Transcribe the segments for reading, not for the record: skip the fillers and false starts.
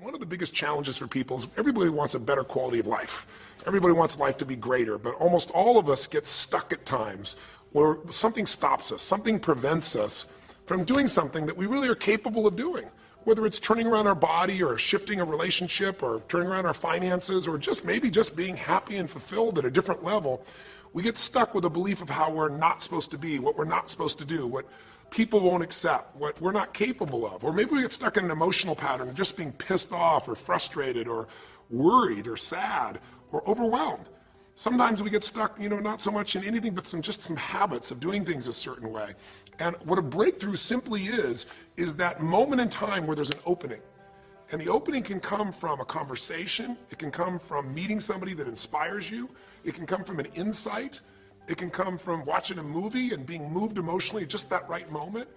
one of the biggest challenges for people is everybody wants a better quality of life. Everybody wants life to be greater, but almost all of us get stuck at times where something stops us, something prevents us from doing something that we really are capable of doing. Whether it's turning around our body or shifting a relationship or turning around our finances or maybe just being happy and fulfilled at a different level, we get stuck with a belief of how we're not supposed to be, what we're not supposed to do, what people won't accept, what we're not capable of. Or maybe we get stuck in an emotional pattern of just being pissed off or frustrated or worried or sad or overwhelmed. Sometimes we get stuck, not so much in anything, but just some habits of doing things a certain way. And what a breakthrough simply is that moment in time where there's an opening. And the opening can come from a conversation. It can come from meeting somebody that inspires you. It can come from an insight. It can come from watching a movie and being moved emotionally at just that right moment.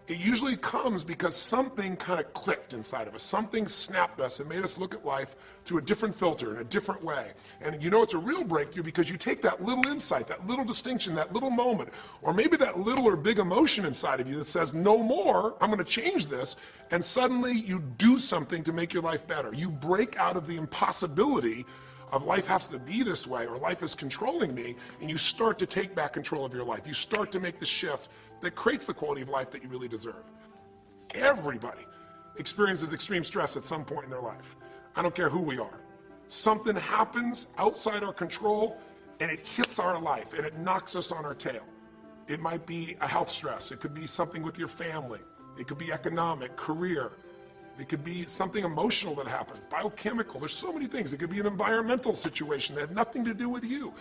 It usually comes because something kind of clicked inside of us. Something snapped us and made us look at life through a different filter, in a different way. And it's a real breakthrough because you take that little insight, that little distinction, that little moment, or maybe that little or big emotion inside of you that says, no more, I'm going to change this, and suddenly you do something to make your life better. You break out of the impossibility of life has to be this way or life is controlling me, and you start to take back control of your life. You start to make the shift that creates the quality of life that you really deserve. Everybody experiences extreme stress at some point in their life. I don't care who we are. Something happens outside our control and it hits our life and it knocks us on our tail. It might be a health stress. It could be something with your family. It could be economic, career. It could be something emotional that happens, biochemical. There's so many things. It could be an environmental situation that had nothing to do with you.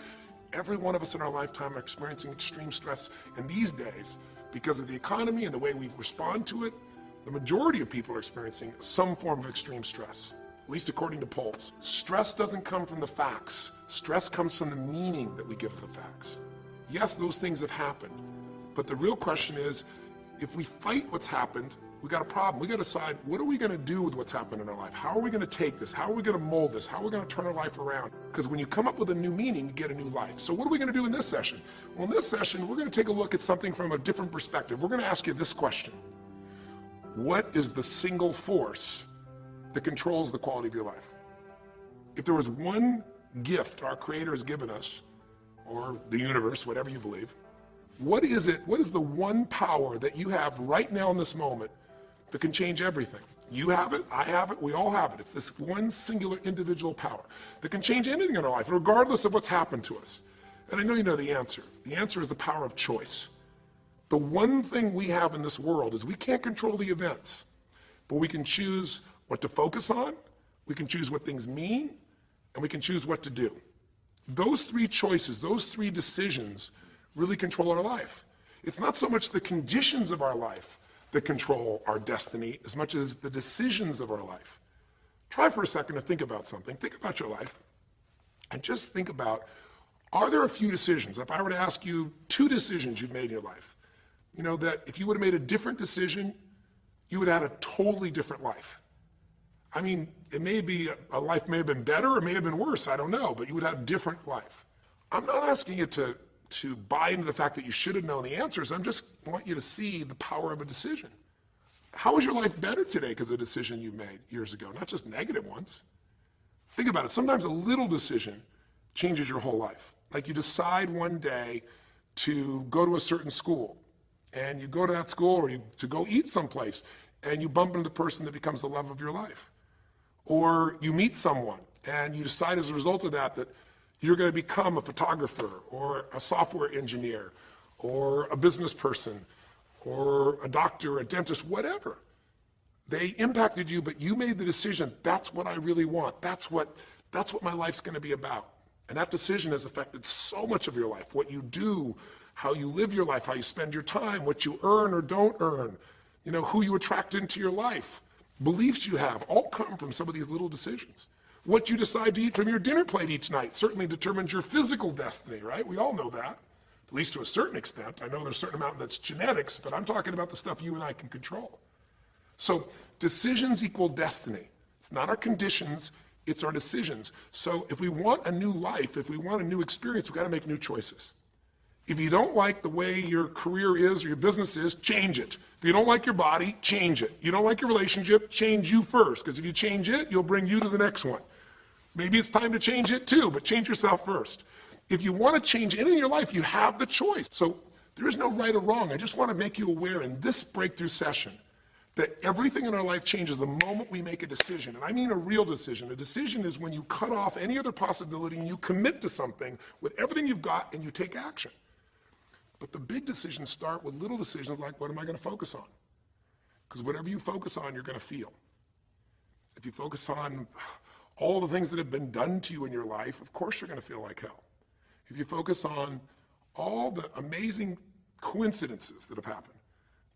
Every one of us in our lifetime are experiencing extreme stress, and these days, because of the economy and the way we respond to it, the majority of people are experiencing some form of extreme stress, at least according to polls. Stress doesn't come from the facts. Stress comes from the meaning that we give to the facts. Yes, those things have happened, but the real question is, if we fight what's happened, we got a problem. We got to decide, what are we going to do with what's happened in our life? How are we going to take this? How are we going to mold this? How are we going to turn our life around? Because when you come up with a new meaning, you get a new life. So what are we going to do in this session? Well, in this session, we're going to take a look at something from a different perspective. We're going to ask you this question. What is the single force that controls the quality of your life? If there was one gift our Creator has given us, or the universe, whatever you believe, what is it? What is the one power that you have right now in this moment that can change everything? You have it, I have it, we all have it. It's this one singular individual power that can change anything in our life, regardless of what's happened to us. And I know you know the answer. The answer is the power of choice. The one thing we have in this world is we can't control the events, but we can choose what to focus on, we can choose what things mean, and we can choose what to do. Those three choices, those three decisions really control our life. It's not so much the conditions of our life that control our destiny as much as the decisions of our life. Try for a second to think about something. Think about your life and just think about, are there a few decisions? If I were to ask you 2 decisions you've made in your life, that if you would have made a different decision, you would have had a totally different life. I mean, it may be, a life may have been better or may have been worse, I don't know, but you would have a different life. I'm not asking you to buy into the fact that you should have known the answers. I just want you to see the power of a decision. How is your life better today because of a decision you made years ago, not just negative ones? Think about it. Sometimes a little decision changes your whole life. Like you decide one day to go to a certain school, and you go to that school or to go eat someplace, and you bump into the person that becomes the love of your life. Or you meet someone, and you decide as a result of that you're going to become a photographer or a software engineer or a business person or a doctor, a dentist, whatever. They impacted you, but you made the decision, that's what I really want. That's what my life's going to be about. And that decision has affected so much of your life, what you do, how you live your life, how you spend your time, what you earn or don't earn, who you attract into your life. Beliefs you have all come from some of these little decisions. What you decide to eat from your dinner plate each night certainly determines your physical destiny, right? We all know that, at least to a certain extent. I know there's a certain amount that's genetics, but I'm talking about the stuff you and I can control. So decisions equal destiny. It's not our conditions, it's our decisions. So if we want a new life, if we want a new experience, we've got to make new choices. If you don't like the way your career is or your business is, change it. If you don't like your body, change it. You don't like your relationship, change you first, because if you change it, you'll bring you to the next one. Maybe it's time to change it too, but change yourself first. If you want to change anything in your life, you have the choice. So there is no right or wrong. I just want to make you aware in this breakthrough session that everything in our life changes the moment we make a decision. And I mean a real decision. A decision is when you cut off any other possibility and you commit to something with everything you've got and you take action. But the big decisions start with little decisions like, what am I going to focus on? Because whatever you focus on, you're going to feel. If you focus on all the things that have been done to you in your life, of course you're going to feel like hell. If you focus on all the amazing coincidences that have happened,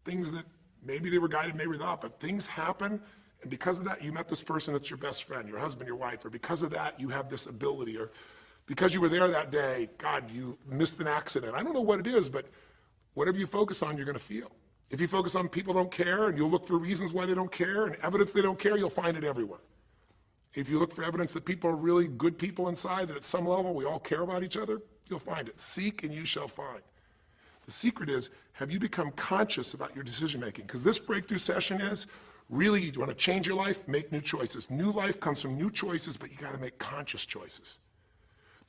things that maybe they were guided, maybe not, but things happen, and because of that, you met this person that's your best friend, your husband, your wife, or because of that, you have this ability, or because you were there that day, God, you missed an accident. I don't know what it is, but whatever you focus on, you're going to feel. If you focus on people don't care, and you'll look for reasons why they don't care, and evidence they don't care, you'll find it everywhere. If you look for evidence that people are really good people inside, that at some level we all care about each other, you'll find it. Seek and you shall find. The secret is, have you become conscious about your decision making? Because this breakthrough session is, really, you want to change your life, make new choices. New life comes from new choices, but you got to make conscious choices.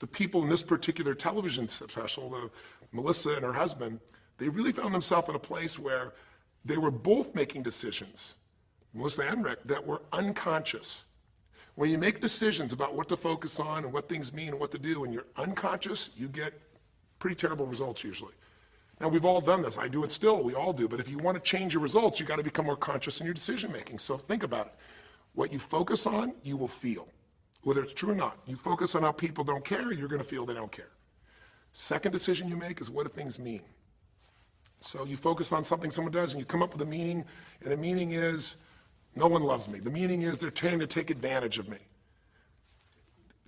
The people in this particular television special, Melissa and her husband, they really found themselves in a place where they were both making decisions, Melissa and Rick, that were unconscious. When you make decisions about what to focus on and what things mean and what to do, and you're unconscious, you get pretty terrible results usually. Now, we've all done this. I do it still. We all do. But if you want to change your results, you got to become more conscious in your decision making. So think about it. What you focus on, you will feel. Whether it's true or not. You focus on how people don't care, you're going to feel they don't care. Second decision you make is, what do things mean? So you focus on something someone does and you come up with a meaning, and the meaning is, no one loves me. The meaning is they're trying to take advantage of me.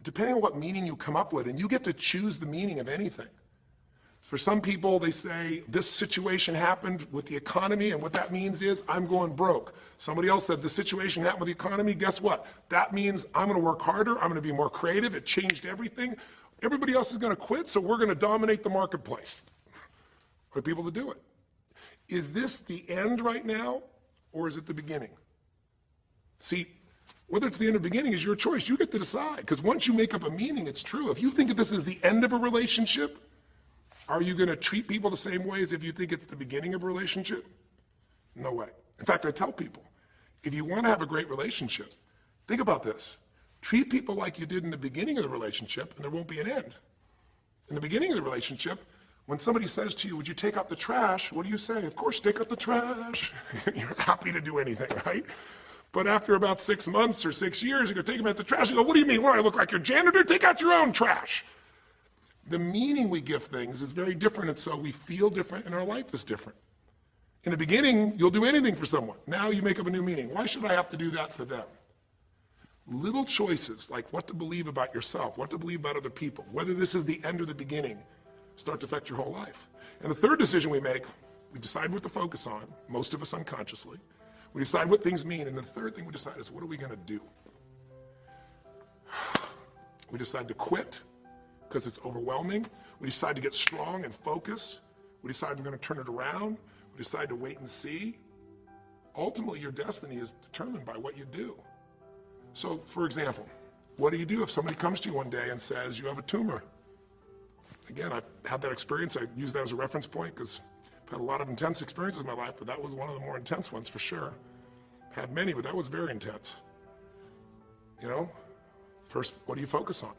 Depending on what meaning you come up with, and you get to choose the meaning of anything. For some people, they say, this situation happened with the economy, and what that means is, I'm going broke. Somebody else said, this situation happened with the economy, guess what? That means I'm going to work harder, I'm going to be more creative, it changed everything. Everybody else is going to quit, so we're going to dominate the marketplace. For people to do it. Is this the end right now, or is it the beginning? See, whether it's the end or beginning is your choice. You get to decide, because once you make up a meaning, it's true. If you think that this is the end of a relationship, are you going to treat people the same way as if you think it's the beginning of a relationship? No way. In fact, I tell people, if you want to have a great relationship, think about this. Treat people like you did in the beginning of the relationship, and there won't be an end. In the beginning of the relationship, when somebody says to you, would you take out the trash? What do you say? Of course, take out the trash. You're happy to do anything, right? But after about 6 months or 6 years, you go take them out the trash. You go, what do you mean? What, I look like your janitor? Take out your own trash. The meaning we give things is very different, and so we feel different, and our life is different. In the beginning, you'll do anything for someone. Now you make up a new meaning. Why should I have to do that for them? Little choices, like what to believe about yourself, what to believe about other people, whether this is the end or the beginning, start to affect your whole life. And the third decision we make, we decide what to focus on, most of us unconsciously. We decide what things mean, and the third thing we decide is, what are we going to do? We decide to quit because it's overwhelming. We decide to get strong and focus. We decide we're going to turn it around. We decide to wait and see. Ultimately, your destiny is determined by what you do. So, for example, what do you do if somebody comes to you one day and says, you have a tumor? Again, I've had that experience. I use that as a reference point because I've had a lot of intense experiences in my life, but that was one of the more intense ones for sure. Had many, but that was very intense. You know, first, what do you focus on?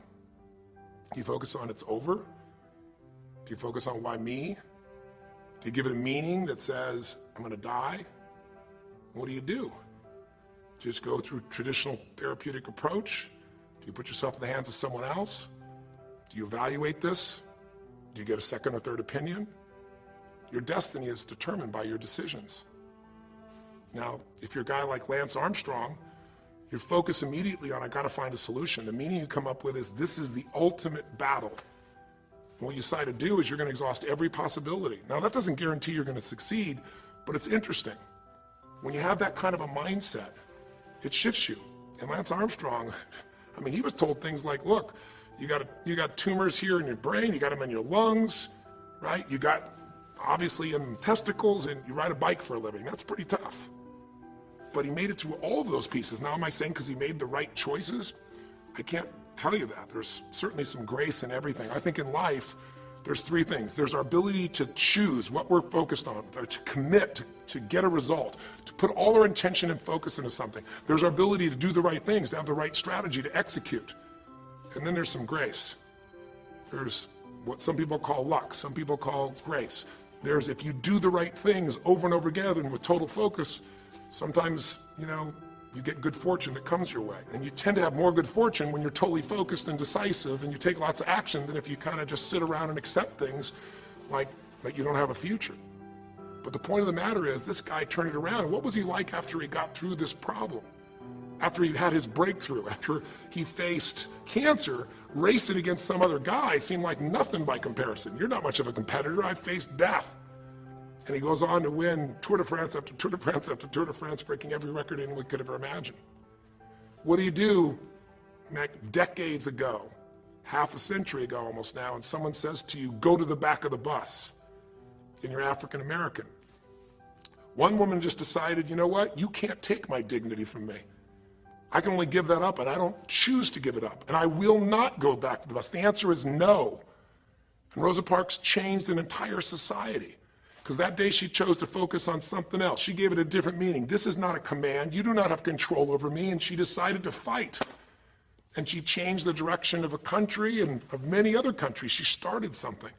Do you focus on it's over? Do you focus on why me? Do you give it a meaning that says, I'm going to die? What do? Do you just go through traditional therapeutic approach? Do you put yourself in the hands of someone else? Do you evaluate this? Do you get a second or third opinion? Your destiny is determined by your decisions. Now, if you're a guy like Lance Armstrong, you focus immediately on, I got to find a solution. The meaning you come up with is, this is the ultimate battle. And what you decide to do is you're going to exhaust every possibility. Now, that doesn't guarantee you're going to succeed, but it's interesting. When you have that kind of a mindset, it shifts you. And Lance Armstrong, I mean, he was told things like, look, you got tumors here in your brain, you got them in your lungs, right? You got obviously in testicles and you ride a bike for a living. That's pretty tough. But he made it through all of those pieces. Now, am I saying because he made the right choices? I can't tell you that. There's certainly some grace in everything. I think in life, there's three things. There's our ability to choose what we're focused on, or to commit, to get a result, to put all our intention and focus into something. There's our ability to do the right things, to have the right strategy, to execute. And then there's some grace. There's what some people call luck, some people call grace. There's if you do the right things over and over again and with total focus, sometimes, you get good fortune that comes your way. And you tend to have more good fortune when you're totally focused and decisive and you take lots of action than if you kind of just sit around and accept things like you don't have a future. But the point of the matter is this guy turned it around. What was he like after he got through this problem? After he had his breakthrough, after he faced cancer, racing against some other guy seemed like nothing by comparison. You're not much of a competitor. I faced death. And he goes on to win Tour de France after Tour de France after Tour de France, breaking every record anyone could ever imagine. What do you do decades ago, half a century ago almost now, and someone says to you, go to the back of the bus, and you're African American? One woman just decided, you know what, you can't take my dignity from me. I can only give that up, and I don't choose to give it up, and I will not go back to the bus. The answer is no. And Rosa Parks changed an entire society. Because that day she chose to focus on something else. She gave it a different meaning. This is not a command. You do not have control over me. And she decided to fight. And she changed the direction of a country and of many other countries. She started something.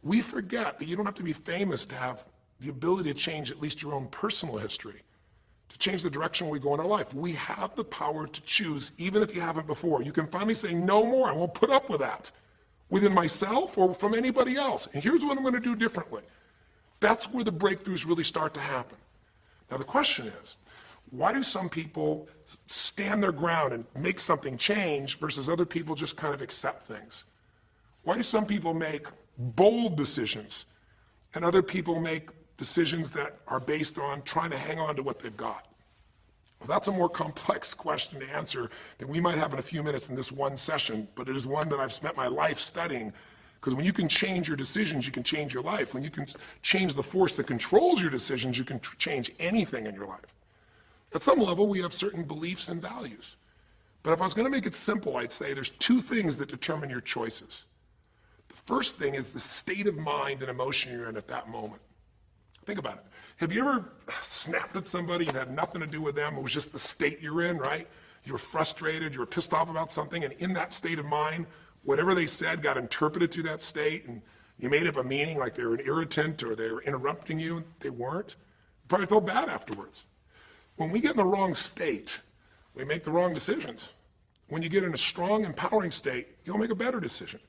We forget that you don't have to be famous to have the ability to change at least your own personal history, to change the direction we go in our life. We have the power to choose, even if you haven't before. You can finally say, no more. I won't put up with that, within myself or from anybody else. And here's what I'm going to do differently. That's where the breakthroughs really start to happen. Now the question is, why do some people stand their ground and make something change versus other people just kind of accept things? Why do some people make bold decisions and other people make decisions that are based on trying to hang on to what they've got? Well, that's a more complex question to answer than we might have in a few minutes in this one session, but it is one that I've spent my life studying. Because when you can change your decisions, you can change your life. When you can change the force that controls your decisions, you can change anything in your life. At some level, we have certain beliefs and values. But if I was going to make it simple, I'd say there's two things that determine your choices. The first thing is the state of mind and emotion you're in at that moment. Think about it. Have you ever snapped at somebody and had nothing to do with them? It was just the state you're in, right? You were frustrated, you were pissed off about something, and in that state of mind, whatever they said got interpreted to that state, and you made up a meaning like they were an irritant or they were interrupting you. They weren't. You probably felt bad afterwards. When we get in the wrong state, we make the wrong decisions. When you get in a strong, empowering state, you'll make a better decision.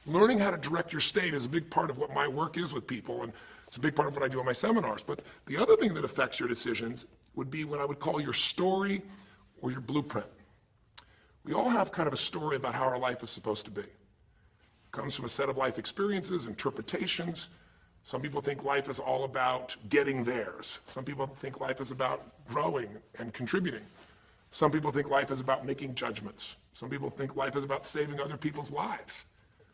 Learning how to direct your state is a big part of what my work is with people, and it's a big part of what I do in my seminars. But the other thing that affects your decisions would be what I would call your story or your blueprint. We all have kind of a story about how our life is supposed to be. It comes from a set of life experiences, interpretations. Some people think life is all about getting theirs. Some people think life is about growing and contributing. Some people think life is about making judgments. Some people think life is about saving other people's lives.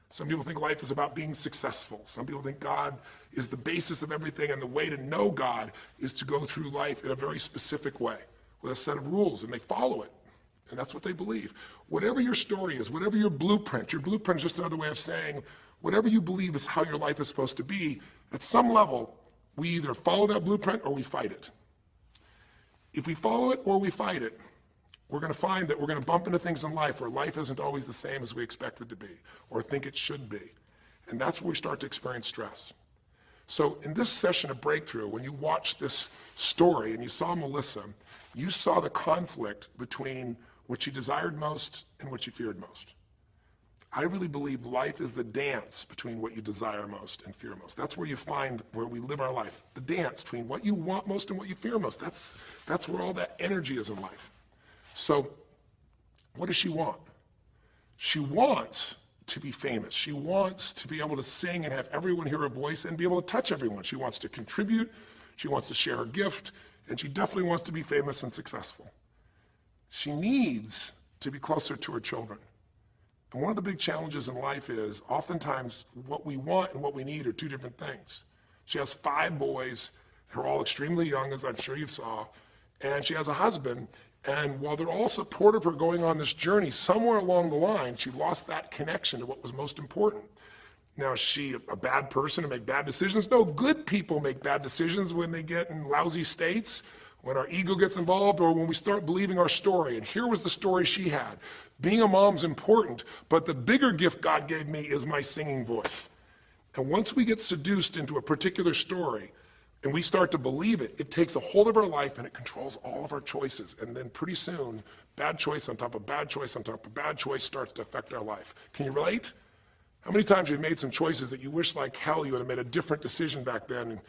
Some people think life is about being successful. Some people think God is the basis of everything, and the way to know God is to go through life in a very specific way with a set of rules, and they follow it. And that's what they believe. Whatever your story is, whatever your blueprint is just another way of saying, whatever you believe is how your life is supposed to be, at some level, we either follow that blueprint or we fight it. If we follow it or we fight it, we're going to find that we're going to bump into things in life where life isn't always the same as we expect it to be or think it should be. And that's where we start to experience stress. So in this session of Breakthrough, when you watched this story and you saw Melissa, you saw the conflict between what she desired most and what she feared most. I really believe life is the dance between what you desire most and fear most. That's where you find where we live our life. The dance between what you want most and what you fear most. That's where all that energy is in life. So what does she want? She wants to be famous. She wants to be able to sing and have everyone hear her voice and be able to touch everyone. She wants to contribute. She wants to share her gift. And she definitely wants to be famous and successful. She needs to be closer to her children. And one of the big challenges in life is oftentimes what we want and what we need are two different things. She has 5 boys. They're all extremely young, as I'm sure you saw. And she has a husband. And while they're all supportive of her going on this journey, somewhere along the line, she lost that connection to what was most important. Now, is she a bad person to make bad decisions? No, good people make bad decisions when they get in lousy states, when our ego gets involved, or when we start believing our story. And here was the story she had. Being a mom's important, but the bigger gift God gave me is my singing voice. And once we get seduced into a particular story, and we start to believe it, it takes a hold of our life and it controls all of our choices. And then pretty soon, bad choice on top of bad choice on top of bad choice starts to affect our life. Can you relate? How many times have you made some choices that you wish like hell you would have made a different decision back then,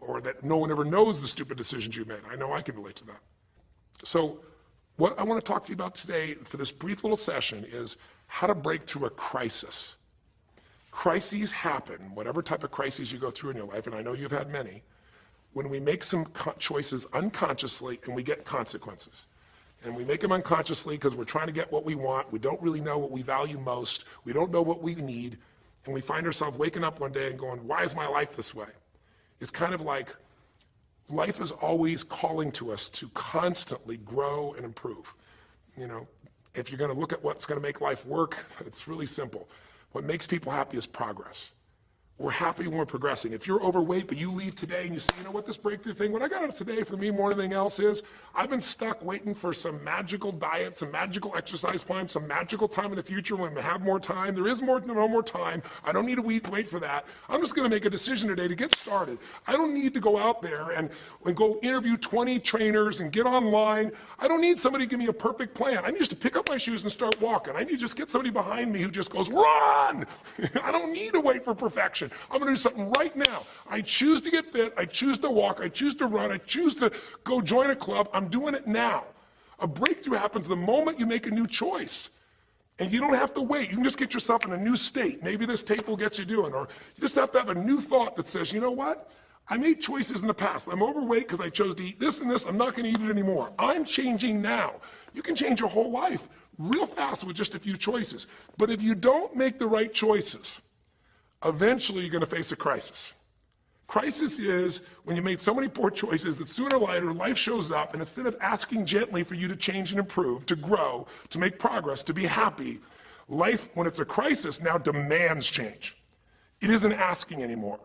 or that no one ever knows the stupid decisions you made? I know I can relate to that. So what I want to talk to you about today for this brief little session is how to break through a crisis. Crises happen, whatever type of crises you go through in your life, and I know you've had many, when we make some choices unconsciously and we get consequences. And we make them unconsciously because we're trying to get what we want. We don't really know what we value most. We don't know what we need. And we find ourselves waking up one day and going, why is my life this way? It's kind of like life is always calling to us to constantly grow and improve. You know, if you're going to look at what's going to make life work, it's really simple. What makes people happy is progress. We're happy when we're progressing. If you're overweight, but you leave today and you say, you know what, this breakthrough thing, what I got out of today for me more than anything else is, I've been stuck waiting for some magical diet, some magical exercise plan, some magical time in the future when we have more time. There is no more time. I don't need to wait for that. I'm just going to make a decision today to get started. I don't need to go out there and go interview 20 trainers and get online. I don't need somebody to give me a perfect plan. I need just to pick up my shoes and start walking. I need to just get somebody behind me who just goes, run! I don't need to wait for perfection. I'm going to do something right now. I choose to get fit. I choose to walk. I choose to run. I choose to go join a club. I'm doing it now. A breakthrough happens the moment you make a new choice. And you don't have to wait. You can just get yourself in a new state. Maybe this tape will get you doing. Or you just have to have a new thought that says, you know what? I made choices in the past. I'm overweight because I chose to eat this and this. I'm not going to eat it anymore. I'm changing now. You can change your whole life real fast with just a few choices. But if you don't make the right choices, eventually you're going to face a crisis. Crisis is when you made so many poor choices that sooner or later life shows up, and instead of asking gently for you to change and improve, to grow, to make progress, to be happy, life, when it's a crisis, now demands change. It isn't asking anymore.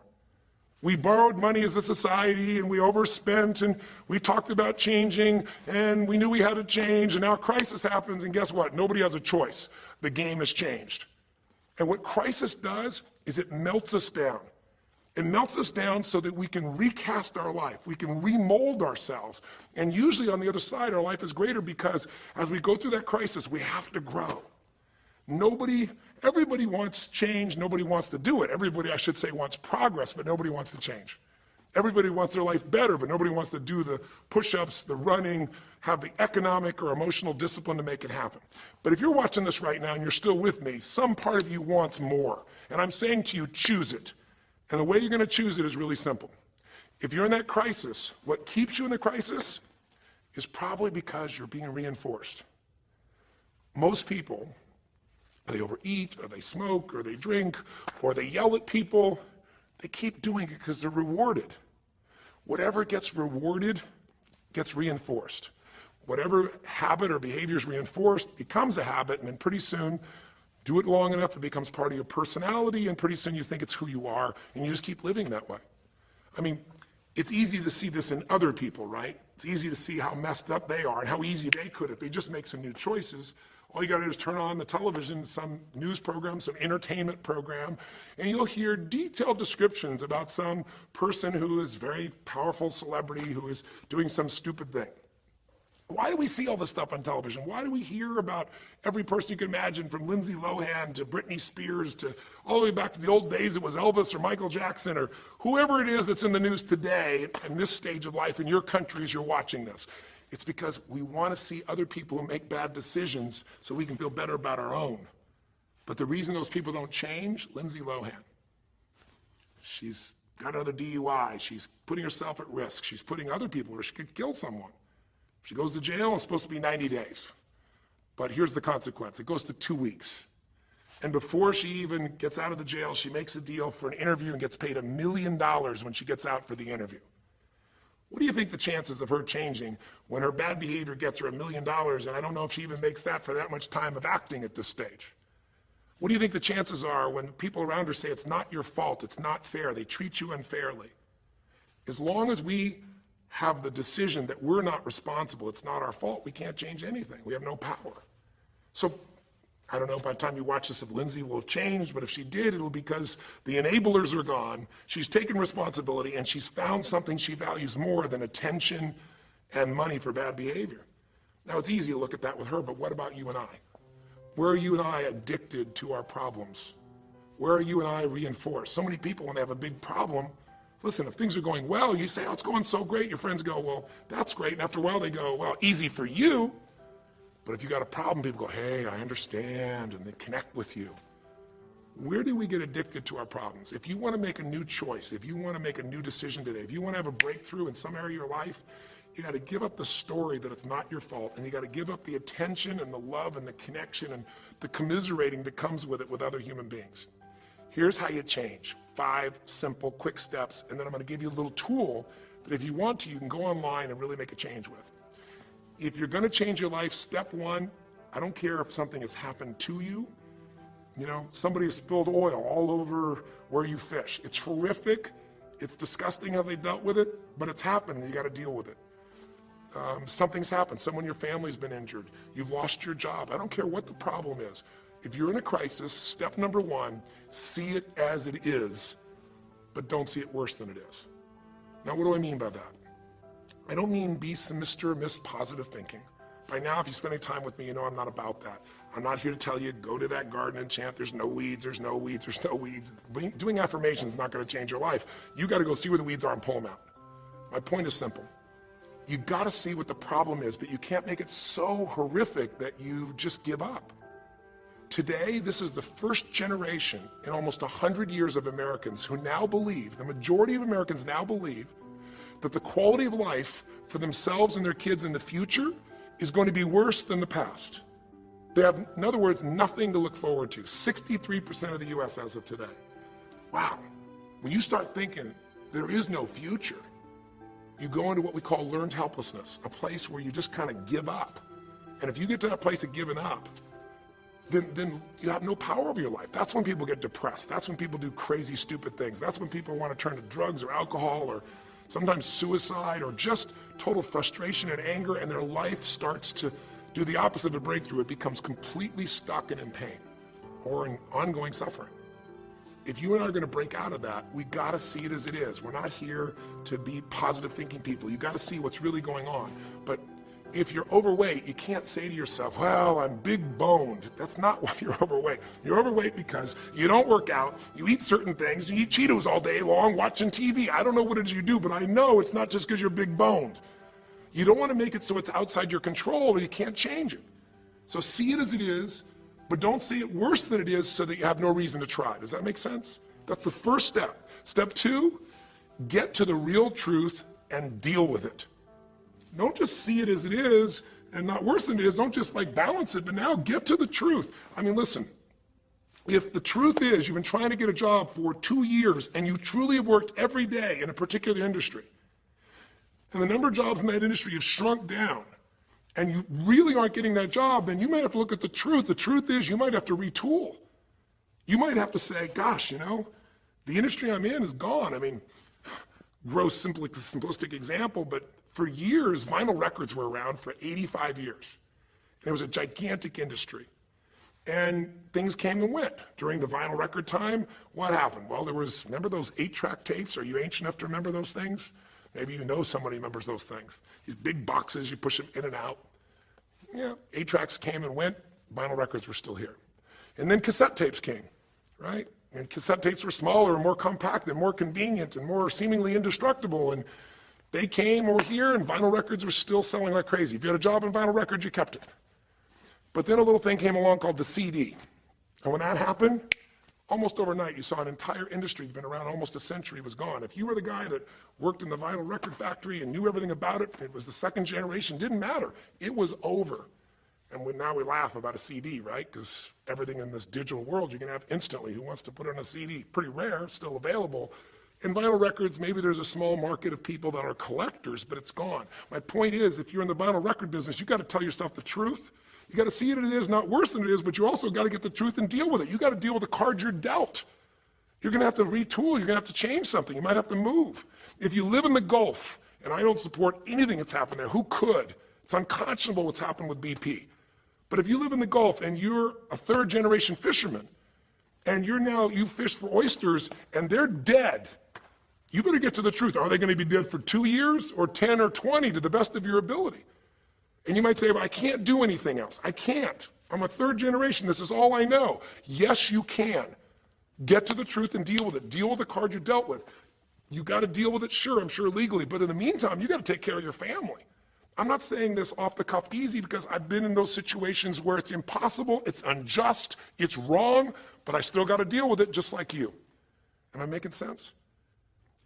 We borrowed money as a society and we overspent and we talked about changing and we knew we had to change, and now a crisis happens and guess what? Nobody has a choice. The game has changed. And what crisis does is it melts us down. It melts us down so that we can recast our life. We can remold ourselves. And usually on the other side, our life is greater because as we go through that crisis, we have to grow. Everybody wants change. Nobody wants to do it. Everybody, I should say, wants progress, but nobody wants to change. Everybody wants their life better, but nobody wants to do the push-ups, the running, have the economic or emotional discipline to make it happen. But if you're watching this right now and you're still with me, some part of you wants more. And I'm saying to you, choose it. And the way you're going to choose it is really simple. If you're in that crisis, what keeps you in the crisis is probably because you're being reinforced. Most people, they overeat, or they smoke, or they drink, or they yell at people. They keep doing it because they're rewarded. Whatever gets rewarded gets reinforced. Whatever habit or behavior is reinforced becomes a habit, and then pretty soon, do it long enough, it becomes part of your personality, and pretty soon you think it's who you are, and you just keep living that way. I mean, it's easy to see this in other people, right? It's easy to see how messed up they are and how easy they could if they just make some new choices. All you got to do is turn on the television, some news program, some entertainment program, and you'll hear detailed descriptions about some person who is a very powerful celebrity who is doing some stupid thing. Why do we see all this stuff on television? Why do we hear about every person you can imagine, from Lindsay Lohan to Britney Spears to all the way back to the old days it was Elvis or Michael Jackson or whoever it is that's in the news today in this stage of life in your country as you're watching this? It's because we want to see other people who make bad decisions so we can feel better about our own. But the reason those people don't change, Lindsay Lohan, she's got another DUI. She's putting herself at risk. She's putting other people, or she could kill someone. She goes to jail, it's supposed to be 90 days. But here's the consequence. It goes to 2 weeks. And before she even gets out of the jail, she makes a deal for an interview and gets paid $1 million when she gets out for the interview. What do you think the chances of her changing when her bad behavior gets her $1 million, and I don't know if she even makes that for that much time of acting at this stage? What do you think the chances are when people around her say it's not your fault, it's not fair, they treat you unfairly? As long as we have the decision that we're not responsible, it's not our fault, we can't change anything. We have no power. So I don't know by the time you watch this if Lindsay will have changed, but if she did, it'll be because the enablers are gone, she's taken responsibility, and she's found something she values more than attention and money for bad behavior. Now, it's easy to look at that with her, but what about you and I? Where are you and I addicted to our problems? Where are you and I reinforced? So many people, when they have a big problem, listen, if things are going well, you say, oh, it's going so great. Your friends go, well, that's great. And after a while, they go, well, easy for you. But if you got a problem, people go, hey, I understand, and they connect with you. Where do we get addicted to our problems? If you want to make a new choice, if you want to make a new decision today, if you want to have a breakthrough in some area of your life, you got to give up the story that it's not your fault, and you got to give up the attention and the love and the connection and the commiserating that comes with it with other human beings. Here's how you change. 5 simple, quick steps, and then I'm going to give you a little tool that if you want to, you can go online and really make a change with. If you're going to change your life, step 1, I don't care if something has happened to you. You know, somebody has spilled oil all over where you fish. It's horrific. It's disgusting how they dealt with it, but it's happened and you got to deal with it. Something's happened. Someone in your family's been injured. You've lost your job. I don't care what the problem is. If you're in a crisis, step number 1, see it as it is, but don't see it worse than it is. Now, what do I mean by that? I don't mean be some Mr. or Miss positive thinking. By now, if you spend any time with me, you know I'm not about that. I'm not here to tell you, go to that garden and chant, there's no weeds, there's no weeds, there's no weeds. Doing affirmations is not going to change your life. You got to go see where the weeds are and pull them out. My point is simple. You got to see what the problem is, but you can't make it so horrific that you just give up. Today, this is the first generation in almost 100 years of Americans who now believe, the majority of Americans now believe, that the quality of life for themselves and their kids in the future is going to be worse than the past. They have, in other words, nothing to look forward to. 63% of the U.S. as of today. Wow. When you start thinking there is no future, you go into what we call learned helplessness, a place where you just kind of give up. And if you get to that place of giving up, then you have no power over your life. That's when people get depressed. That's when people do crazy, stupid things. That's when people want to turn to drugs or alcohol or sometimes suicide or just total frustration and anger, and their life starts to do the opposite of a breakthrough. It becomes completely stuck and in pain or in ongoing suffering. If you and I are going to break out of that, we got to see it as it is. We're not here to be positive thinking people. You got to see what's really going on. But if you're overweight, you can't say to yourself, well, I'm big boned. That's not why you're overweight. You're overweight because you don't work out, you eat certain things, you eat Cheetos all day long, watching TV. I don't know what it is you do, but I know it's not just because you're big boned. You don't want to make it so it's outside your control or you can't change it. So see it as it is, but don't see it worse than it is so that you have no reason to try. Does that make sense? That's the first step. Step 2, get to the real truth and deal with it. Don't just see it as it is and not worse than it is. Don't just like balance it, but now get to the truth. I mean, listen, if the truth is you've been trying to get a job for 2 years and you truly have worked every day in a particular industry, and the number of jobs in that industry have shrunk down, and you really aren't getting that job, then you might have to look at the truth. The truth is you might have to retool. You might have to say, gosh, you know, the industry I'm in is gone. I mean, gross, simplistic example, but for years, vinyl records were around for 85 years. And it was a gigantic industry. And things came and went. During the vinyl record time, what happened? Well, remember those 8-track tapes? Are you ancient enough to remember those things? Maybe you know somebody who remembers those things. These big boxes, you push them in and out. Yeah, 8-tracks came and went, vinyl records were still here. And then cassette tapes came, right? And cassette tapes were smaller and more compact and more convenient and more seemingly indestructible. And they came over here and vinyl records were still selling like crazy. If you had a job in vinyl records, you kept it. But then a little thing came along called the CD. And when that happened, almost overnight, you saw an entire industry that's been around almost a century was gone. If you were the guy that worked in the vinyl record factory and knew everything about it, it was the second generation, didn't matter. It was over. And now we laugh about a CD, right? Because everything in this digital world you can have instantly. Who wants to put on a CD? Pretty rare, still available. In vinyl records, maybe there's a small market of people that are collectors, but it's gone. My point is, if you're in the vinyl record business, you got to tell yourself the truth. You got to see it as it is, not worse than it is, but you also got to get the truth and deal with it. You got to deal with the cards you're dealt. You're going to have to retool. You're going to have to change something. You might have to move. If you live in the Gulf, and I don't support anything that's happened there, who could? It's unconscionable what's happened with BP. But if you live in the Gulf and you're a third-generation fisherman, and you fish for oysters, and they're dead, you better get to the truth. Are they going to be dead for 2 years or 10 or 20 to the best of your ability? And you might say, well, I can't do anything else. I can't. I'm a third generation. This is all I know. Yes, you can. Get to the truth and deal with it. Deal with the card you dealt with. You got to deal with it, sure, I'm sure legally. But in the meantime, you got to take care of your family. I'm not saying this off the cuff easy because I've been in those situations where it's impossible, it's unjust, it's wrong, but I still got to deal with it just like you. Am I making sense?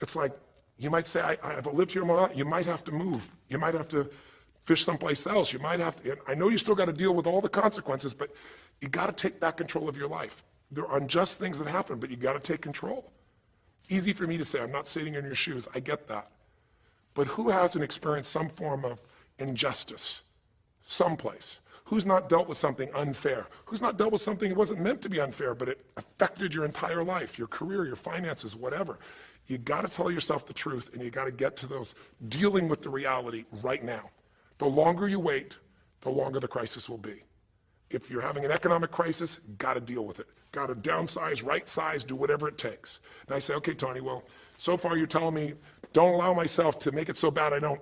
It's like, you might say, I've lived here my life. You might have to move. You might have to fish someplace else. You might have to, I know you still got to deal with all the consequences, but you got to take back control of your life. There are unjust things that happen, but you got to take control. Easy for me to say, I'm not sitting in your shoes. I get that. But who hasn't experienced some form of injustice someplace? Who's not dealt with something unfair? Who's not dealt with something that wasn't meant to be unfair, but it affected your entire life, your career, your finances, whatever? You got to tell yourself the truth, and you got to get to those dealing with the reality right now. The longer you wait, the longer the crisis will be. If you're having an economic crisis, got to deal with it. Got to downsize, right size, do whatever it takes. And I say, okay, Tony, well, so far you're telling me don't allow myself to make it so bad I don't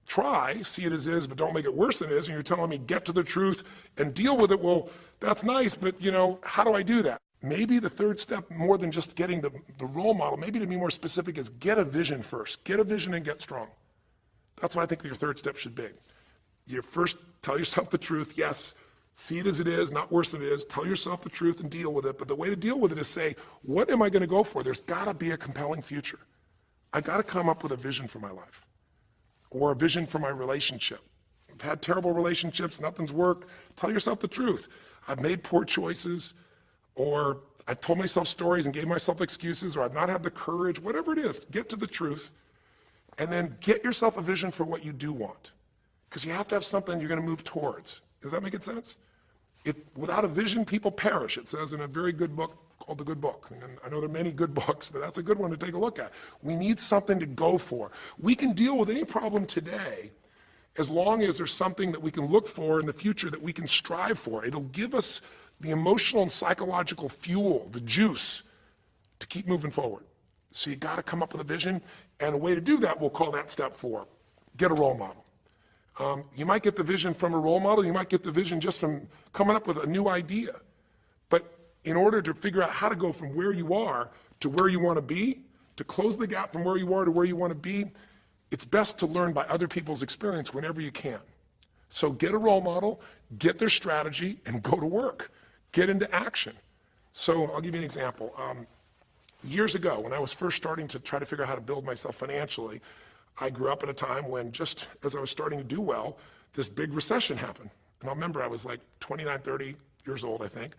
try, see it as is, but don't make it worse than it is. And you're telling me get to the truth and deal with it. Well, that's nice, but how do I do that? Maybe the third step, more than just getting the role model, maybe to be more specific, is get a vision first. Get a vision and get strong. That's what I think your third step should be. You first tell yourself the truth. Yes, see it as it is, not worse than it is. Tell yourself the truth and deal with it. But the way to deal with it is say, what am I going to go for? There's got to be a compelling future. I got to come up with a vision for my life or a vision for my relationship. I've had terrible relationships, nothing's worked. Tell yourself the truth. I've made poor choices, or I've told myself stories and gave myself excuses, or I've not had the courage, whatever it is. Get to the truth, and then get yourself a vision for what you do want. Because you have to have something you're going to move towards. Does that make sense? Without a vision, people perish. It says in a very good book called The Good Book. And I know there are many good books, but that's a good one to take a look at. We need something to go for. We can deal with any problem today as long as there's something that we can look for in the future that we can strive for. It'll give us the emotional and psychological fuel, the juice, to keep moving forward. So you got to come up with a vision, and a way to do that, we'll call that step 4. Get a role model. You might get the vision from a role model. You might get the vision just from coming up with a new idea. But in order to figure out how to go from where you are to where you want to be, to close the gap from where you are to where you want to be, it's best to learn by other people's experience whenever you can. So get a role model, get their strategy, and go to work. Get into action. So I'll give you an example. Years ago, when I was first starting to try to figure out how to build myself financially, I grew up at a time when, just as I was starting to do well, this big recession happened. And I remember I was like 29, 30 years old, I think,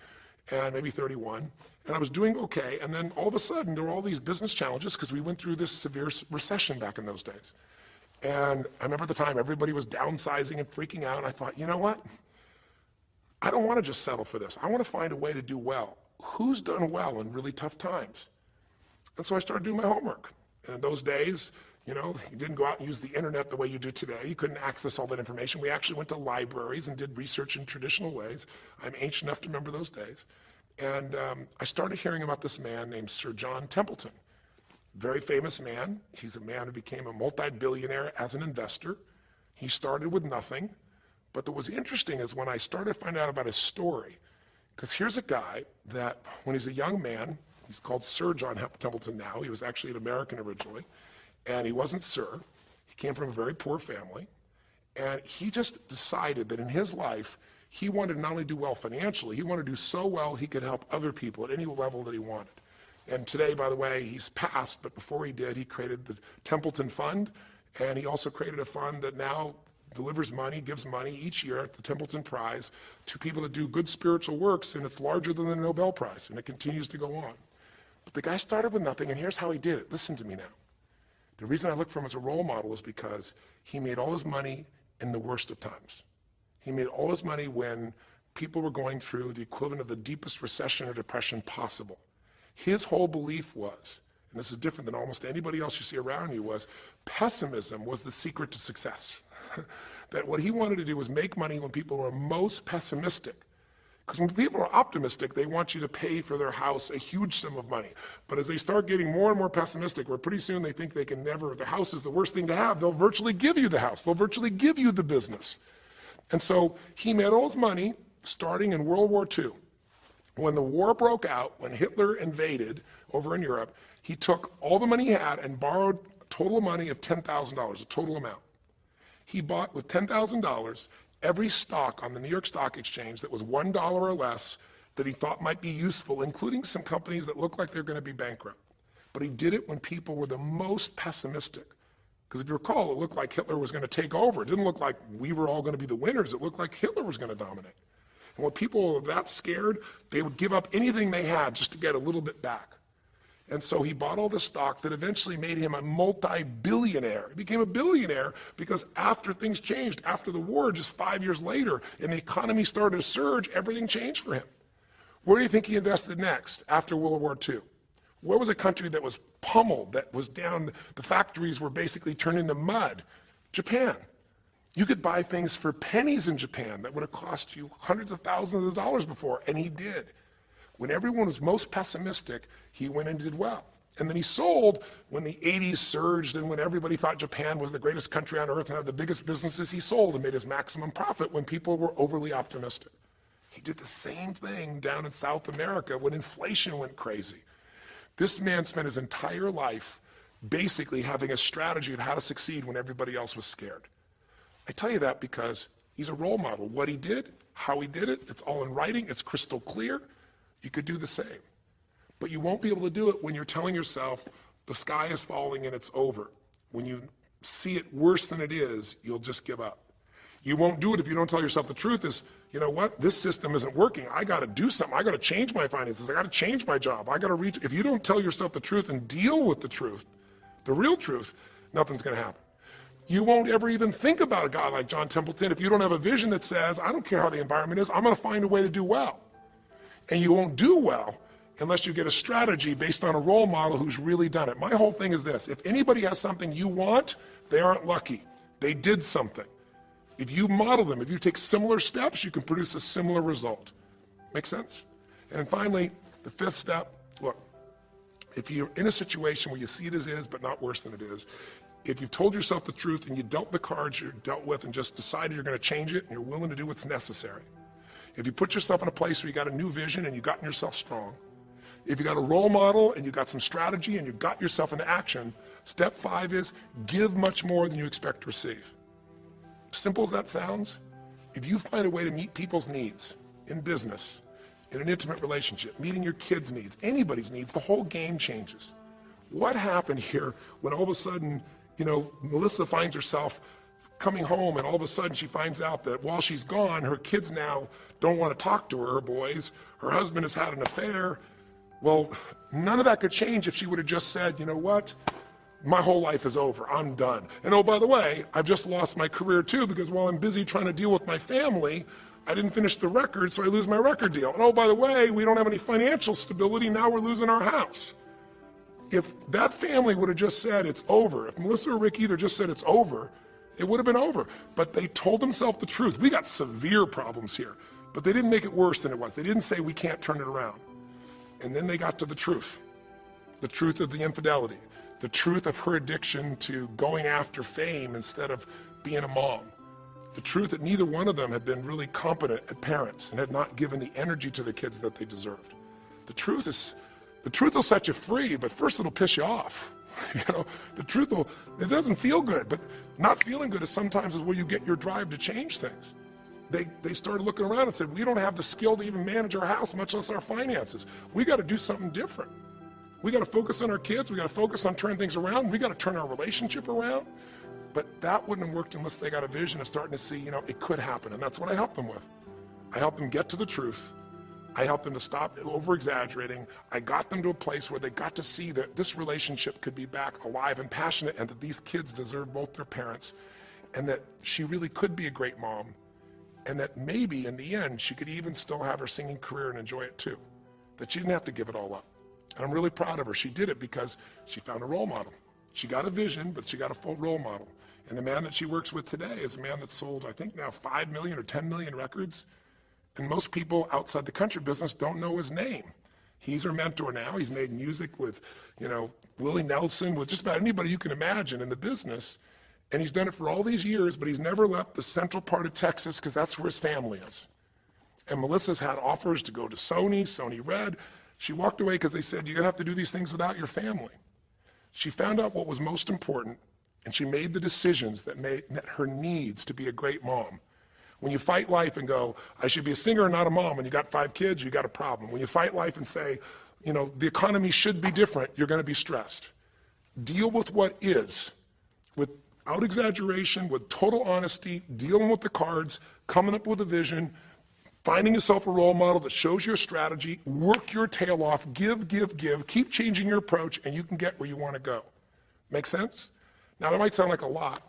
and maybe 31. And I was doing okay. And then all of a sudden, there were all these business challenges because we went through this severe recession back in those days. And I remember at the time, everybody was downsizing and freaking out. And I thought, you know what? I don't want to just settle for this. I want to find a way to do well. Who's done well in really tough times? And so I started doing my homework. And in those days, you didn't go out and use the internet the way you do today. You couldn't access all that information. We actually went to libraries and did research in traditional ways. I'm ancient enough to remember those days. And I started hearing about this man named Sir John Templeton. Very famous man. He's a man who became a multi-billionaire as an investor. He started with nothing. But what was interesting is when I started to find out about his story, because here's a guy that when he's a young man, he's called Sir John Templeton now. He was actually an American originally. And he wasn't Sir. He came from a very poor family. And he just decided that in his life, he wanted to not only do well financially, he wanted to do so well he could help other people at any level that he wanted. And today, by the way, he's passed, but before he did, he created the Templeton Fund, and he also created a fund that now delivers money, gives money each year at the Templeton Prize to people that do good spiritual works, and it's larger than the Nobel Prize, and it continues to go on. But the guy started with nothing, and here's how he did it. Listen to me now. The reason I look for him as a role model is because he made all his money in the worst of times. He made all his money when people were going through the equivalent of the deepest recession or depression possible. His whole belief was, and this is different than almost anybody else you see around you, was pessimism was the secret to success. That what he wanted to do was make money when people were most pessimistic. Because when people are optimistic, they want you to pay for their house a huge sum of money. But as they start getting more and more pessimistic, where pretty soon they think they can never, the house is the worst thing to have, they'll virtually give you the house. They'll virtually give you the business. And so he made all his money starting in World War II. When the war broke out, when Hitler invaded over in Europe, he took all the money he had and borrowed a total money of $10,000, a total amount. He bought with $10,000 every stock on the New York Stock Exchange that was $1 or less that he thought might be useful, including some companies that looked like they're going to be bankrupt. But he did it when people were the most pessimistic. Because if you recall, it looked like Hitler was going to take over. It didn't look like we were all going to be the winners. It looked like Hitler was going to dominate. And when people were that scared, they would give up anything they had just to get a little bit back. And so he bought all the stock that eventually made him a multi-billionaire. He became a billionaire because after things changed, after the war, just 5 years later, and the economy started to surge, everything changed for him. Where do you think he invested next after World War II? Where was a country that was pummeled, that was down, the factories were basically turned into mud? Japan. You could buy things for pennies in Japan that would have cost you hundreds of thousands of dollars before, and he did. When everyone was most pessimistic, he went and did well. And then he sold when the 80s surged and when everybody thought Japan was the greatest country on earth and had the biggest businesses, he sold and made his maximum profit when people were overly optimistic. He did the same thing down in South America when inflation went crazy. This man spent his entire life basically having a strategy of how to succeed when everybody else was scared. I tell you that because he's a role model. What he did, how he did it, it's all in writing, it's crystal clear. You could do the same. But you won't be able to do it when you're telling yourself the sky is falling and it's over. When you see it worse than it is, you'll just give up. You won't do it if you don't tell yourself the truth is, you know what, this system isn't working. I got to do something. I got to change my finances. I got to change my job. I got to reach. If you don't tell yourself the truth and deal with the truth, the real truth, nothing's going to happen. You won't ever even think about a guy like John Templeton if you don't have a vision that says, I don't care how the environment is, I'm going to find a way to do well. And you won't do well unless you get a strategy based on a role model who's really done it. My whole thing is this: if anybody has something you want, they aren't lucky. They did something. If you model them, if you take similar steps, you can produce a similar result. Make sense? And then finally, the fifth step, look, if you're in a situation where you see it as is, but not worse than it is, if you've told yourself the truth and you dealt the cards you're dealt with and just decided you're going to change it and you're willing to do what's necessary, if you put yourself in a place where you got a new vision and you gotten yourself strong, if you got a role model and you got some strategy and you got yourself into action, step 5 is give much more than you expect to receive. Simple as that sounds, if you find a way to meet people's needs in business, in an intimate relationship, meeting your kids' needs, anybody's needs, the whole game changes. What happened here when all of a sudden, you know, Melissa finds herself coming home and all of a sudden she finds out that while she's gone, her kids now don't want to talk to her boys, her husband has had an affair. Well, none of that could change if she would have just said, you know what, my whole life is over, I'm done. And oh, by the way, I've just lost my career too because while I'm busy trying to deal with my family, I didn't finish the record, so I lose my record deal. And oh, by the way, we don't have any financial stability, now we're losing our house. If that family would have just said it's over, if Melissa or Rick either just said it's over, it would have been over. But they told themselves the truth. We got severe problems here, but they didn't make it worse than it was. They didn't say we can't turn it around. And then they got to the truth of the infidelity, the truth of her addiction to going after fame instead of being a mom, the truth that neither one of them had been really competent at parents and had not given the energy to the kids that they deserved. The truth will set you free, but first it'll piss you off. You know, it doesn't feel good, but not feeling good is sometimes where you get your drive to change things. They started looking around and said, we don't have the skill to even manage our house, much less our finances. We got to do something different. We got to focus on our kids. We got to focus on turning things around. We got to turn our relationship around. But that wouldn't have worked unless they got a vision of starting to see, it could happen. And that's what I helped them with. I helped them get to the truth. I helped them to stop over-exaggerating. I got them to a place where they got to see that this relationship could be back alive and passionate, and that these kids deserve both their parents, and that she really could be a great mom, and that maybe in the end she could even still have her singing career and enjoy it too, that she didn't have to give it all up. And I'm really proud of her. She did it because she found a role model. She got a vision, but she got a full role model. And the man that she works with today is a man that's sold, I think now 5 million or 10 million records. And most people outside the country business don't know his name. He's her mentor now. He's made music with, Willie Nelson, with just about anybody you can imagine in the business. And he's done it for all these years, but he's never left the central part of Texas because that's where his family is. And Melissa's had offers to go to Sony Red. She walked away because they said, you're gonna have to do these things without your family. She found out what was most important, and she made the decisions that met her needs to be a great mom. When you fight life and go, I should be a singer and not a mom, and you got 5 kids, you got a problem. When you fight life and say, the economy should be different, you're gonna be stressed. Deal with what is, without exaggeration, with total honesty, dealing with the cards, coming up with a vision, finding yourself a role model that shows your strategy, work your tail off, give, keep changing your approach, and you can get where you wanna go. Make sense? Now that might sound like a lot.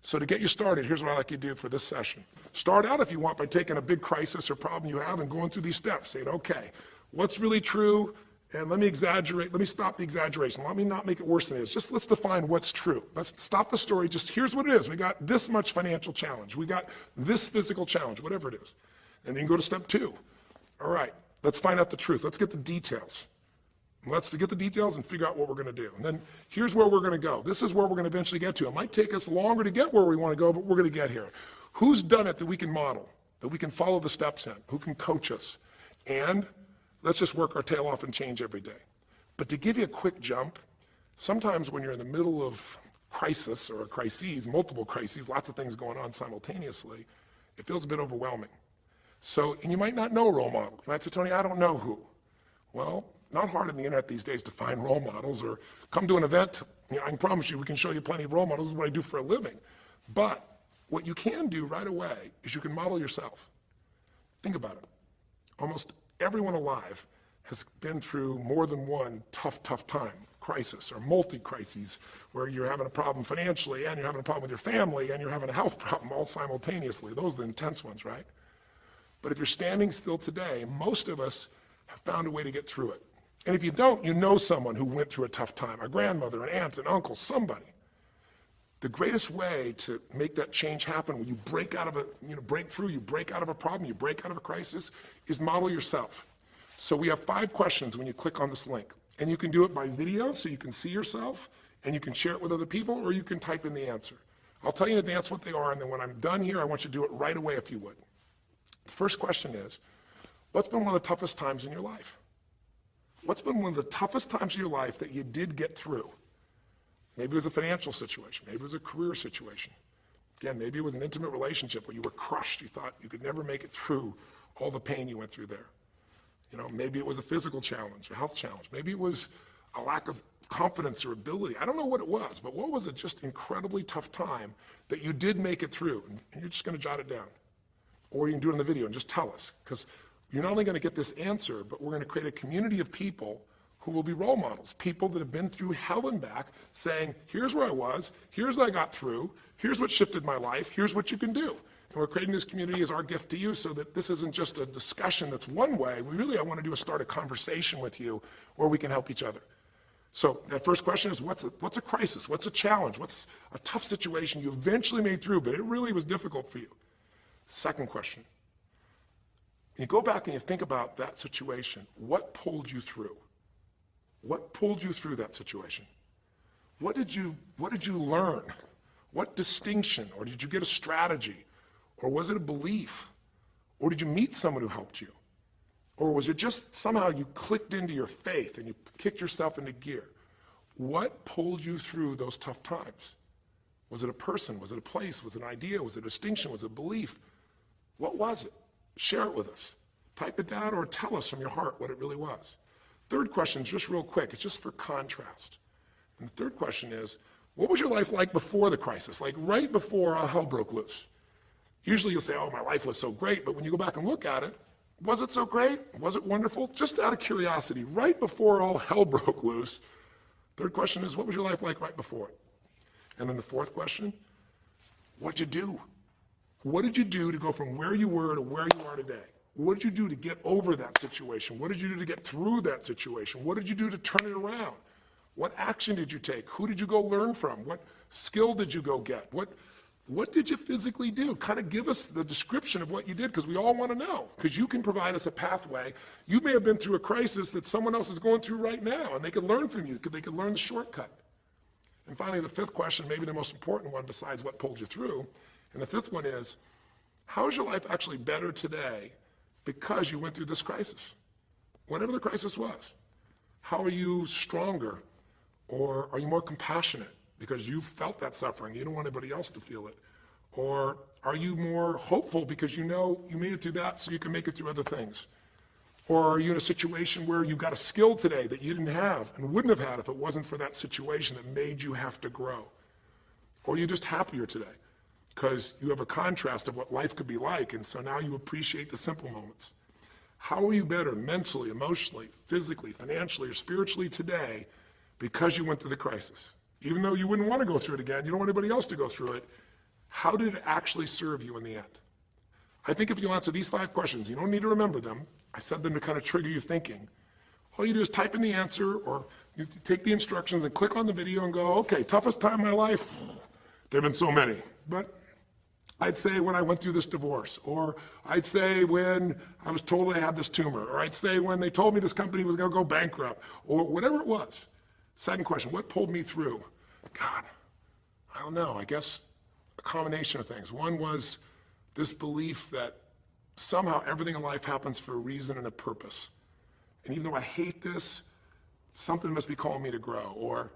So to get you started, here's what I'd like you to do for this session. Start out, if you want, by taking a big crisis or problem you have and going through these steps, saying, okay, what's really true? And let me exaggerate, let me stop the exaggeration. Let me not make it worse than it is. Just let's define what's true. Let's stop the story, just here's what it is. We got this much financial challenge. We got this physical challenge, whatever it is. And then go to step 2. All right, let's find out the truth. Let's get the details. Let's forget the details and figure out what we're gonna do. And then here's where we're gonna go. This is where we're gonna eventually get to. It might take us longer to get where we wanna go, but we're gonna get here. Who's done it that we can model, that we can follow the steps in, who can coach us? And let's just work our tail off and change every day. But to give you a quick jump, sometimes when you're in the middle of crisis or crises, multiple crises, lots of things going on simultaneously, it feels a bit overwhelming. So, and you might not know a role model. You might say, Tony, I don't know who. Well, not hard on the internet these days to find role models, or come to an event. I can promise you we can show you plenty of role models. This is what I do for a living. But what you can do right away is you can model yourself. Think about it. Almost everyone alive has been through more than one tough time, crisis or multi-crises, where you're having a problem financially and you're having a problem with your family and you're having a health problem all simultaneously. Those are the intense ones, right? But if you're standing still today, most of us have found a way to get through it. And if you don't, you know someone who went through a tough time, a grandmother, an aunt, an uncle, somebody. The greatest way to make that change happen, when you break out of a, break through, you break out of a problem, you break out of a crisis, is model yourself. So we have 5 questions when you click on this link. And you can do it by video, so you can see yourself, and you can share it with other people, or you can type in the answer. I'll tell you in advance what they are, and then when I'm done here, I want you to do it right away if you would. The first question is, what's been one of the toughest times in your life? What's been one of the toughest times in your life that you did get through? Maybe it was a financial situation. Maybe it was a career situation. Again, maybe it was an intimate relationship where you were crushed. You thought you could never make it through all the pain you went through there. Maybe it was a physical challenge, a health challenge. Maybe it was a lack of confidence or ability. I don't know what it was, but what was it just incredibly tough time that you did make it through? And you're just gonna jot it down. Or you can do it in the video and just tell us, because you're not only gonna get this answer, but we're gonna create a community of people who will be role models, people that have been through hell and back, saying, here's where I was, here's what I got through, here's what shifted my life, here's what you can do. And we're creating this community as our gift to you, so that this isn't just a discussion that's one way. I want to do is start a conversation with you where we can help each other. So that first question is, what's a crisis? What's a challenge? What's a tough situation you eventually made through, but it really was difficult for you? Second question, you go back and you think about that situation. What pulled you through? What pulled you through that situation? What did you learn? What distinction? Or did you get a strategy? Or was it a belief? Or did you meet someone who helped you? Or was it just somehow you clicked into your faith and you kicked yourself into gear? What pulled you through those tough times? Was it a person? Was it a place? Was it an idea? Was it a distinction? Was it a belief? What was it? Share it with us. Type it down or tell us from your heart what it really was. Third question is just real quick. It's just for contrast. And the third question is, What was your life like before the crisis? Like right before all hell broke loose? Usually you'll say, oh, my life was so great, but when you go back and look at it, was it so great? Was it wonderful? Just out of curiosity, right before all hell broke loose, third question is, what was your life like right before it? And then the fourth question, what'd you do? What did you do to go from where you were to where you are today? What did you do to get over that situation? What did you do to get through that situation? What did you do to turn it around? What action did you take? Who did you go learn from? What skill did you go get? What did you physically do? Kind of give us the description of what you did, because we all want to know, because you can provide us a pathway. You may have been through a crisis that someone else is going through right now, and they could learn from you, because they could learn the shortcut. And finally, the fifth question, maybe the most important one besides what pulled you through, and the fifth one is, how is your life actually better today because you went through this crisis? Whatever the crisis was. How are you stronger? Or are you more compassionate because you felt that suffering? You don't want anybody else to feel it. Or are you more hopeful because you know you made it through that so you can make it through other things? Or are you in a situation where you've got a skill today that you didn't have and wouldn't have had if it wasn't for that situation that made you have to grow? Or are you just happier today because you have a contrast of what life could be like, and so now you appreciate the simple moments? How are you better mentally, emotionally, physically, financially, or spiritually today because you went through the crisis? Even though you wouldn't want to go through it again, you don't want anybody else to go through it, how did it actually serve you in the end? I think if you answer these 5 questions, you don't need to remember them. I said them to kind of trigger you thinking. All you do is type in the answer, or you take the instructions and click on the video and go, okay, toughest time in my life? There have been so many, but I'd say when I went through this divorce, or I'd say when I was told I had this tumor, or I'd say when they told me this company was going to go bankrupt, or whatever it was. Second question, what pulled me through? God, I don't know, I guess a combination of things. One was this belief that somehow everything in life happens for a reason and a purpose. And even though I hate this, something must be calling me to grow. Or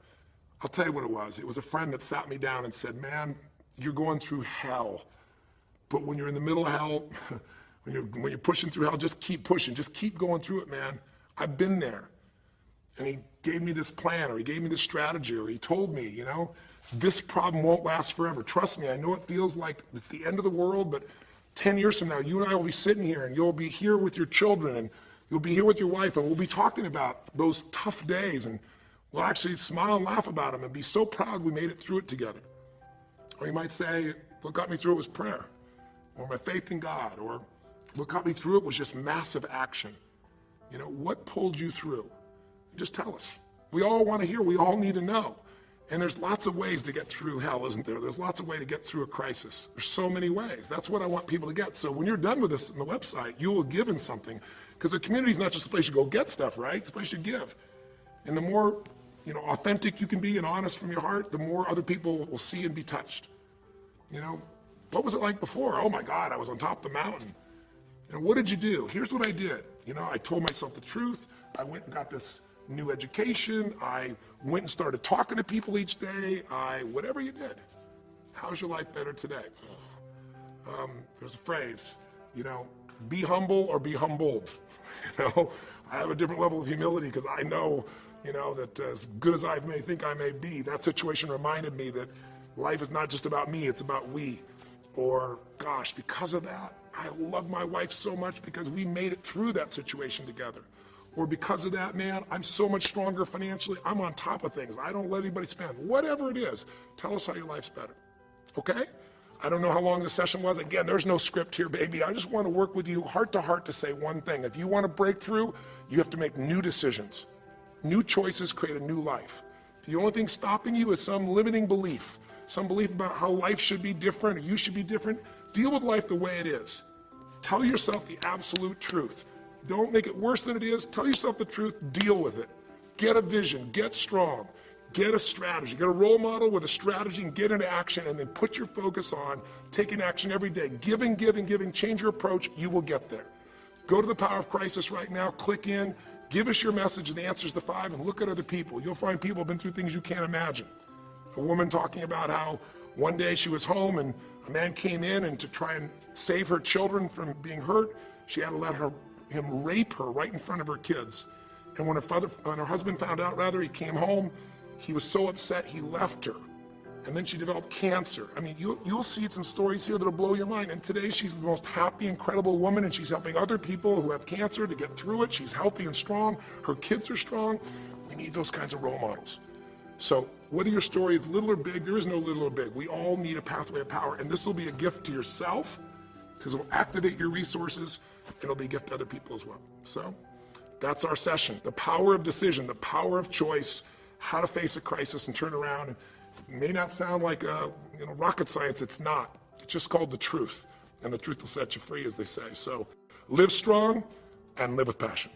I'll tell you what it was. It was a friend that sat me down and said, man, you're going through hell. But when you're in the middle of hell, when you're pushing through hell, just keep pushing. Just keep going through it, man. I've been there. And he gave me this plan, or he gave me this strategy, or he told me, you know, this problem won't last forever. Trust me, I know it feels like it's the end of the world, but 10 years from now, you and I will be sitting here, and you'll be here with your children, and you'll be here with your wife, and we'll be talking about those tough days, and we'll actually smile and laugh about them and be so proud we made it through it together. Or you might say, what got me through it was prayer, or my faith in God, or what got me through it was just massive action. You know, what pulled you through? Just tell us. We all want to hear, we all need to know. And there's lots of ways to get through hell, isn't there? There's lots of ways to get through a crisis. There's so many ways. That's what I want people to get. So when you're done with this on the website, you will have given something, because the community is not just a place you go get stuff, right? It's a place you give. And the more, you know, authentic you can be and honest from your heart, the more other people will see and be touched. You know, what was it like before? Oh my God, I was on top of the mountain. And what did you do? Here's what I did. You know, I told myself the truth. I went and got this new education. I went and started talking to people each day. Whatever you did. How's your life better today? There's a phrase, you know, be humble or be humbled. You know, I have a different level of humility because I know, you know, that as good as I may think I may be, that situation reminded me that life is not just about me, it's about we. Or, gosh, because of that, I love my wife so much because we made it through that situation together. Or because of that, man, I'm so much stronger financially. I'm on top of things. I don't let anybody spend. Whatever it is, tell us how your life's better. Okay? I don't know how long the session was. Again, there's no script here, baby. I just want to work with you heart to heart to say one thing. If you want to break through, you have to make new decisions. New choices create a new life. The only thing stopping you is some limiting belief, some belief about how life should be different or you should be different. Deal with life the way it is. Tell yourself the absolute truth. Don't make it worse than it is. Tell yourself the truth. Deal with it. Get a vision. Get strong. Get a strategy. Get a role model with a strategy and get into action, and then put your focus on taking action every day. Giving, giving, giving. Change your approach. You will get there. Go to the Power of Crisis right now. Click in. Give us your message and the answers to 5, and look at other people. You'll find people who have been through things you can't imagine. A woman talking about how one day she was home and a man came in, and to try and save her children from being hurt, she had to let him rape her right in front of her kids. And when her husband found out, he came home, he was so upset he left her. and then she developed cancer. I mean, you'll see some stories here that'll blow your mind. And today she's the most happy, incredible woman, and she's helping other people who have cancer to get through it. She's healthy and strong. Her kids are strong. We need those kinds of role models. So whether your story is little or big, there is no little or big. We all need a pathway of power, and this will be a gift to yourself because it'll activate your resources, and it'll be a gift to other people as well. So that's our session. The power of decision, the power of choice, how to face a crisis and turn around. And it may not sound like rocket science. It's not. It's just called the truth, and the truth will set you free, as they say. So live strong and live with passion.